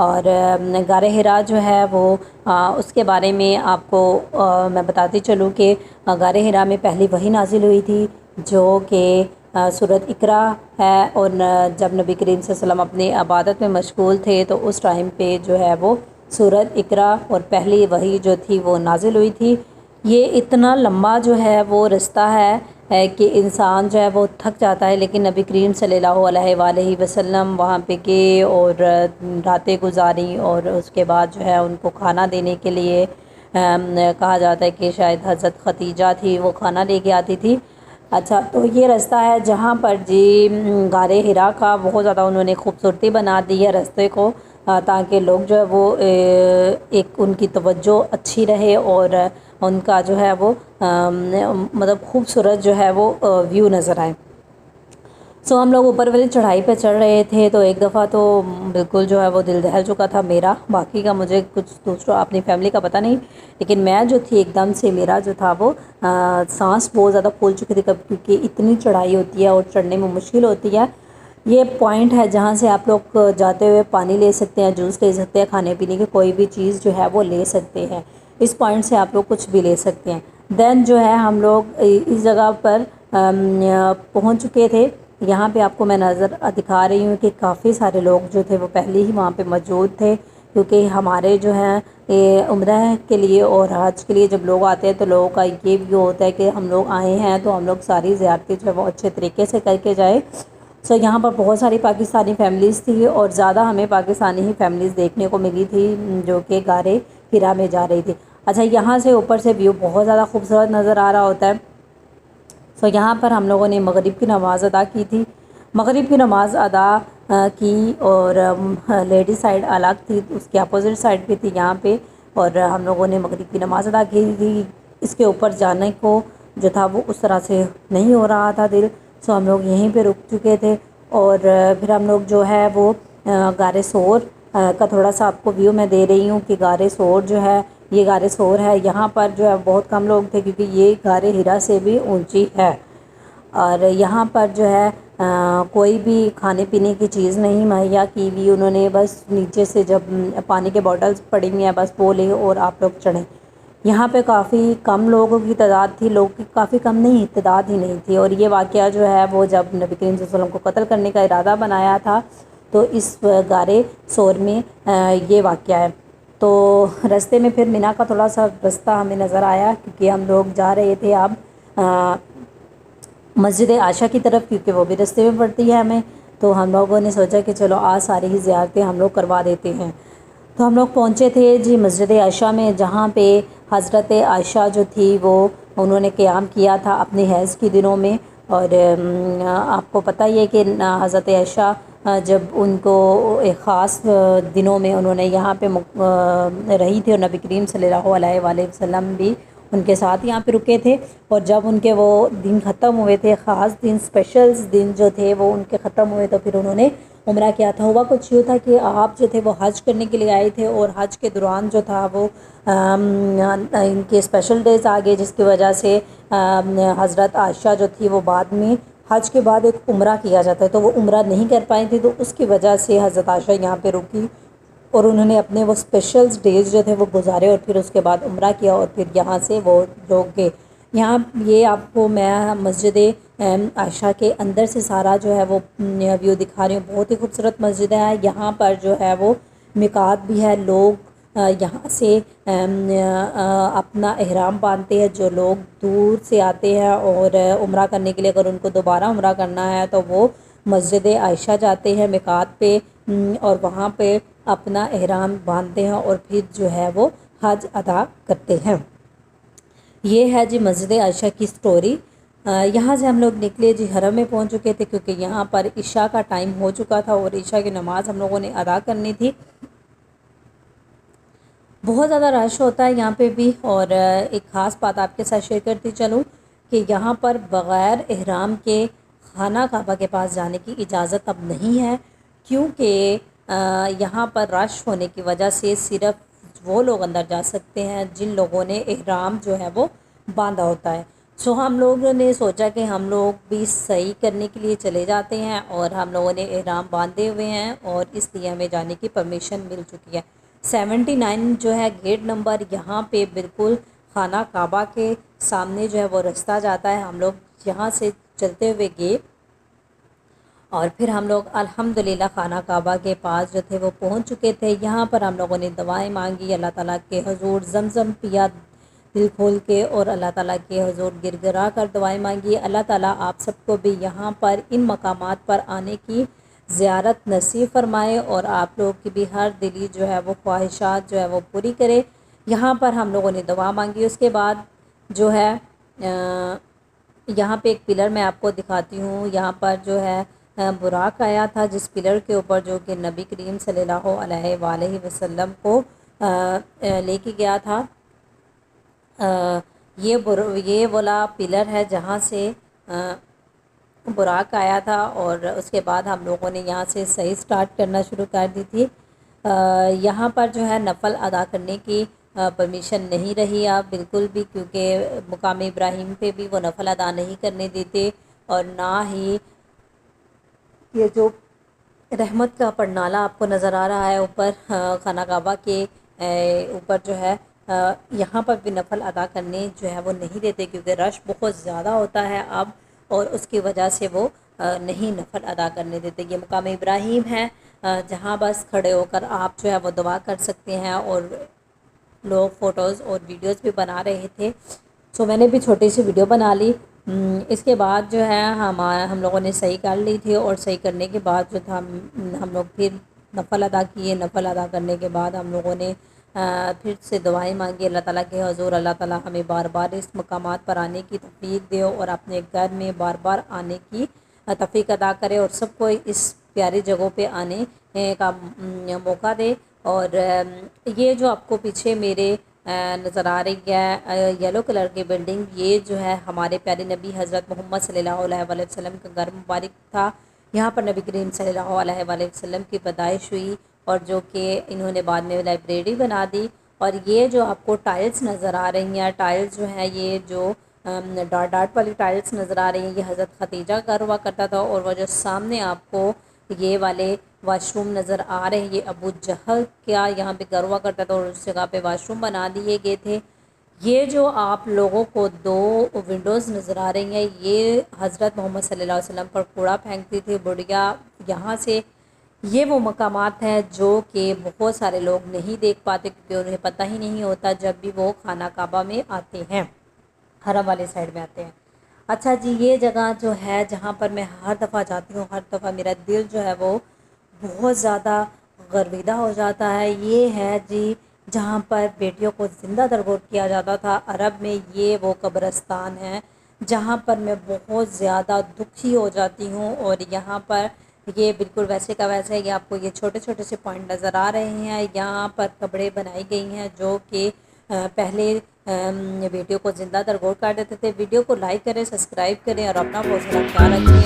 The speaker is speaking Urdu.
اور غار حرا جو ہے وہ اس کے بارے میں آپ کو میں بتاتی چلوں کہ غار حرا میں پہلی وحی نازل ہوئی تھی جو کہ سورۃ اقرا ہے، اور جب نبی کریم صلی اللہ علیہ وسلم اپنی عبادت میں مشغول تھے تو اس ٹائم پہ جو ہے وہ سورۃ اقرا اور پہلی وحی جو تھی وہ نازل ہوئی تھی۔ یہ اتنا لمبا جو ہے وہ رستہ ہے کہ انسان جو ہے وہ تھک جاتا ہے، لیکن نبی کریم صلی اللہ علیہ وآلہ وسلم وہاں پہ گئے اور راتیں گزاری، اور اس کے بعد جو ہے ان کو کھانا دینے کے لیے کہا جاتا ہے کہ شاید حضرت ختیجہ تھی، وہ کھانا لے کے آتی تھی۔ اچھا، تو یہ رستہ ہے جہاں پر جی غار حرا کا بہت زیادہ انہوں نے خوبصورتی بنا دی ہے رستے کو، تاکہ لوگ جو ہے وہ ایک ان کی توجہ اچھی رہے اور ان کا جو ہے وہ مطلب خوبصورت جو ہے وہ ویو نظر آئے۔ سو ہم لوگ اوپر والی چڑھائی پہ چڑھ رہے تھے تو ایک دفعہ تو بالکل جو ہے وہ دل دہل چکا تھا میرا، باقی کا مجھے کچھ دوسروں اپنی فیملی کا پتہ نہیں، لیکن میں جو تھی ایک دم سے میرا جو تھا وہ سانس بہت زیادہ پھول چکی تھی، کیونکہ اتنی چڑھائی ہوتی ہے اور چڑھنے میں مشکل ہوتی ہے۔ یہ پوائنٹ ہے جہاں سے آپ لوگ جاتے ہوئے پانی لے سکتے ہیں، جوس لے سکتے ہیں، کھانے پینے کی کوئی بھی چیز جو ہے وہ لے سکتے ہیں، اس پوائنٹ سے آپ لوگ کچھ بھی لے سکتے ہیں۔ دین جو ہے ہم لوگ اس جگہ پر پہنچ چکے تھے۔ یہاں پہ آپ کو میں نظر دکھا رہی ہوں کہ کافی سارے لوگ جو تھے وہ پہلے ہی وہاں پہ موجود تھے، کیونکہ ہمارے جو ہیں عمرہ کے لیے اور حج کے لیے جب لوگ آتے ہیں تو لوگوں کا یہ بھی ہوتا ہے کہ ہم لوگ آئے ہیں تو ہم لوگ ساری زیارتیں جو ہے وہ اچھے طریقے سے کر کے جائیں۔ سو یہاں پر بہت ساری پاکستانی فیملیز تھی اور زیادہ ہمیں پاکستانی ہی فیملیز دیکھنے کو ملی تھی جو کہ غار حرا میں جا رہی تھی۔ اچھا، یہاں سے اوپر سے ویو بہت زیادہ خوبصورت نظر آ رہا ہوتا ہے۔ سو یہاں پر ہم لوگوں نے مغرب کی نماز ادا کی تھی۔ مغرب کی نماز ادا کی اور لیڈی سائڈ الگ تھی، اس کے اپوزٹ سائڈ پہ تھی یہاں پہ، اور ہم لوگوں نے مغرب کی نماز ادا کی تھی۔ اس کے اوپر جانے کو جو تھا وہ اس طرح سے نہیں ہو رہا تھا دل، سو ہم لوگ یہیں پہ رک چکے تھے، اور پھر ہم لوگ جو ہے وہ غار ثور کا تھوڑا سا آپ کو ویو میں دے رہی ہوں کہ غار ثور جو ہے یہ غار ثور ہے۔ یہاں پر جو ہے بہت کم لوگ تھے کیونکہ یہ غار حرا سے بھی اونچی ہے، اور یہاں پر جو ہے کوئی بھی کھانے پینے کی چیز نہیں مہیا کی ہوئی، انہوں نے بس نیچے سے جب پانی کے بوٹلز پڑی ہوئی ہیں بس وہ لے اور آپ لوگ چڑھیں۔ یہاں پہ کافی کم لوگوں کی تعداد تھی، لوگ کی کافی کم نہیں، تعداد ہی نہیں تھی، اور یہ واقعہ جو ہے وہ جب نبی کریم صلی اللہ علیہ وسلم کو قتل کرنے کا ارادہ بنایا تھا تو اس غار ثور میں یہ واقعہ ہے۔ تو رستے میں پھر مینا کا تھوڑا سا رستہ ہمیں نظر آیا، کیونکہ ہم لوگ جا رہے تھے اب مسجد عائشہ کی طرف، کیونکہ وہ بھی رستے میں پڑتی ہے ہمیں، تو ہم لوگوں نے سوچا کہ چلو آج ساری ہی زیارتیں ہم لوگ کروا دیتے ہیں۔ تو ہم لوگ پہنچے تھے جی مسجد عائشہ میں، جہاں پہ حضرت عائشہ جو تھی وہ انہوں نے قیام کیا تھا اپنے حیض کے دنوں میں، اور آپ کو پتہ ہی ہے کہ حضرت عائشہ جب ان کو ایک خاص دنوں میں انہوں نے یہاں پہ رہی تھی، اور نبی کریم صلی اللہ علیہ وآلہ وسلم بھی ان کے ساتھ یہاں پہ رکے تھے، اور جب ان کے وہ دن ختم ہوئے تھے، خاص دن اسپیشل دن جو تھے وہ ان کے ختم ہوئے، تو پھر انہوں نے عمرہ کیا تھا۔ ہوا کچھ یوں تھا کہ آپ جو تھے وہ حج کرنے کے لیے آئے تھے، اور حج کے دوران جو تھا وہ ان کے اسپیشل ڈیز آ گئے، جس کی وجہ سے حضرت عائشہ جو تھی وہ بعد میں حج کے بعد ایک عمرہ کیا جاتا ہے تو وہ عمرہ نہیں کر پائی تھی، تو اس کی وجہ سے حضرت عائشہ یہاں پہ رکی اور انہوں نے اپنے وہ اسپیشل ڈیز جو تھے وہ گزارے، اور پھر اس کے بعد عمرہ کیا، اور پھر یہاں سے وہ لوگ گئے۔ یہاں یہ آپ کو میں مسجد عائشہ کے اندر سے سارا جو ہے وہ ویو دکھا رہی ہوں، بہت ہی خوبصورت مسجد ہے۔ یہاں پر جو ہے وہ میقات بھی ہے، لوگ یہاں سے اپنا احرام باندھتے ہیں، جو لوگ دور سے آتے ہیں اور عمرہ کرنے کے لیے اگر ان کو دوبارہ عمرہ کرنا ہے تو وہ مسجد عائشہ جاتے ہیں میقات پہ، اور وہاں پہ اپنا احرام باندھتے ہیں اور پھر جو ہے وہ حج ادا کرتے ہیں۔ یہ ہے جی مسجد عائشہ کی سٹوری۔ یہاں سے ہم لوگ نکلے جی حرم میں پہنچ چکے تھے، کیونکہ یہاں پر عشاء کا ٹائم ہو چکا تھا اور عشاء کی نماز ہم لوگوں نے ادا کرنی تھی۔ بہت زیادہ رش ہوتا ہے یہاں پہ بھی، اور ایک خاص بات آپ کے ساتھ شیئر کرتی چلوں کہ یہاں پر بغیر احرام کے خانہ کعبہ کے پاس جانے کی اجازت اب نہیں ہے، کیونکہ یہاں پر رش ہونے کی وجہ سے صرف وہ لوگ اندر جا سکتے ہیں جن لوگوں نے احرام جو ہے وہ باندھا ہوتا ہے۔ سو ہم لوگوں نے سوچا کہ ہم لوگ بھی صحیح کرنے کے لیے چلے جاتے ہیں، اور ہم لوگوں نے احرام باندھے ہوئے ہیں اور اس لیے ہمیں جانے کی پرمیشن مل چکی ہے۔ 79 جو ہے گیٹ نمبر، یہاں پہ بالکل خانہ کعبہ کے سامنے جو ہے وہ رستہ جاتا ہے۔ ہم لوگ یہاں سے چلتے ہوئے گئے اور پھر ہم لوگ الحمدللہ خانہ کعبہ کے پاس جو تھے وہ پہنچ چکے تھے۔ یہاں پر ہم لوگوں نے دعائیں مانگی، اللہ تعالیٰ کے حضور زمزم پیا دل کھول کے، اور اللہ تعالیٰ کے حضور گر گرا کر دعائیں مانگی۔ اللہ تعالیٰ آپ سب کو بھی یہاں پر ان مقامات پر آنے کی زیارت نصیب فرمائے، اور آپ لوگ کی بھی ہر دلی جو ہے وہ خواہشات جو ہے وہ پوری کرے۔ یہاں پر ہم لوگوں نے دعا مانگی۔ اس کے بعد جو ہے یہاں پہ ایک پلر میں آپ کو دکھاتی ہوں، یہاں پر جو ہے براق آیا تھا، جس پلر کے اوپر جو کہ نبی کریم صلی اللہ علیہ وآلہ وسلم کو لے کے گیا تھا۔ یہ والا پلر ہے جہاں سے براق آیا تھا، اور اس کے بعد ہم لوگوں نے یہاں سے صحیح سٹارٹ کرنا شروع کر دی تھی۔ یہاں پر جو ہے نفل ادا کرنے کی پرمیشن نہیں رہی اب بالکل بھی، کیونکہ مقام ابراہیم پہ بھی وہ نفل ادا نہیں کرنے دیتے، اور نہ ہی یہ جو رحمت کا پرنالہ آپ کو نظر آ رہا ہے اوپر خانہ کعبہ کے اوپر جو ہے، یہاں پر بھی نفل ادا کرنے جو ہے وہ نہیں دیتے، کیونکہ رش بہت زیادہ ہوتا ہے اب، اور اس کی وجہ سے وہ نہیں نفل ادا کرنے دیتے۔ یہ مقام ابراہیم ہے جہاں بس کھڑے ہو کر آپ جو ہے وہ دعا کر سکتے ہیں، اور لوگ فوٹوز اور ویڈیوز بھی بنا رہے تھے، سو میں نے بھی چھوٹی سی ویڈیو بنا لی۔ اس کے بعد جو ہے ہم لوگوں نے صحیح کر لی تھی، اور صحیح کرنے کے بعد جو تھا ہم لوگ پھر نفل ادا کیے۔ نفل ادا کرنے کے بعد ہم لوگوں نے پھر سے دعائیں مانگی اللہ تعالیٰ کے حضور، اللہ تعالیٰ ہمیں بار بار اس مقامات پر آنے کی توفیق دے، اور اپنے گھر میں بار بار آنے کی توفیق ادا کرے، اور سب کو اس پیاری جگہوں پہ آنے کا موقع دے۔ اور یہ جو آپ کو پیچھے میرے نظر آ رہی ہے یلو کلر کی بلڈنگ، یہ جو ہے ہمارے پیارے نبی حضرت محمد صلی اللہ علیہ وآلہ وسلم کا گھر مبارک تھا۔ یہاں پر نبی کریم صلی اللہ علیہ وآلہ وسلم کی پیدائش ہوئی، اور جو کہ انہوں نے بعد میں لائبریری بنا دی۔ اور یہ جو آپ کو ٹائلز نظر آ رہی ہیں، ٹائلز جو ہیں یہ جو ڈاٹ ڈاٹ والی ٹائلز نظر آ رہی ہیں، یہ حضرت ختیجہ کا ہوا کرتا تھا، اور وہ جو سامنے آپ کو یہ والے واش روم نظر آ رہے ہیں، یہ ابو جہل کیا یہاں پہ گھر ہوا کرتا تھا، اور اس جگہ پہ واش روم بنا دیے گئے تھے۔ یہ جو آپ لوگوں کو دو ونڈوز نظر آ رہی ہیں، یہ حضرت محمد صلی اللہ علیہ وسلم پر کوڑا پھینکتی تھی بڑھیا یہاں سے۔ یہ وہ مقامات ہیں جو کہ بہت سارے لوگ نہیں دیکھ پاتے، کیونکہ انہیں پتہ ہی نہیں ہوتا جب بھی وہ خانہ کعبہ میں آتے ہیں، حرم والے سائڈ میں آتے ہیں۔ اچھا جی، یہ جگہ جو ہے جہاں پر میں ہر دفعہ جاتی ہوں، ہر دفعہ میرا دل جو ہے وہ بہت زیادہ غرویدہ ہو جاتا ہے، یہ ہے جی جہاں پر بیٹیوں کو زندہ درگور کیا جاتا تھا عرب میں۔ یہ وہ قبرستان ہے جہاں پر میں بہت زیادہ دکھی ہو جاتی ہوں، اور یہاں پر یہ بالکل ویسے کا ویسے ہے۔ یہ آپ کو یہ چھوٹے چھوٹے سے پوائنٹ نظر آ رہے ہیں، یہاں پر قبریں بنائی گئی ہیں جو کہ پہلے ویڈیو کو زندہ درگور کر دیتے تھے۔ ویڈیو کو لائک کریں، سبسکرائب کریں، اور اپنا بہت سارا خیال رکھیں۔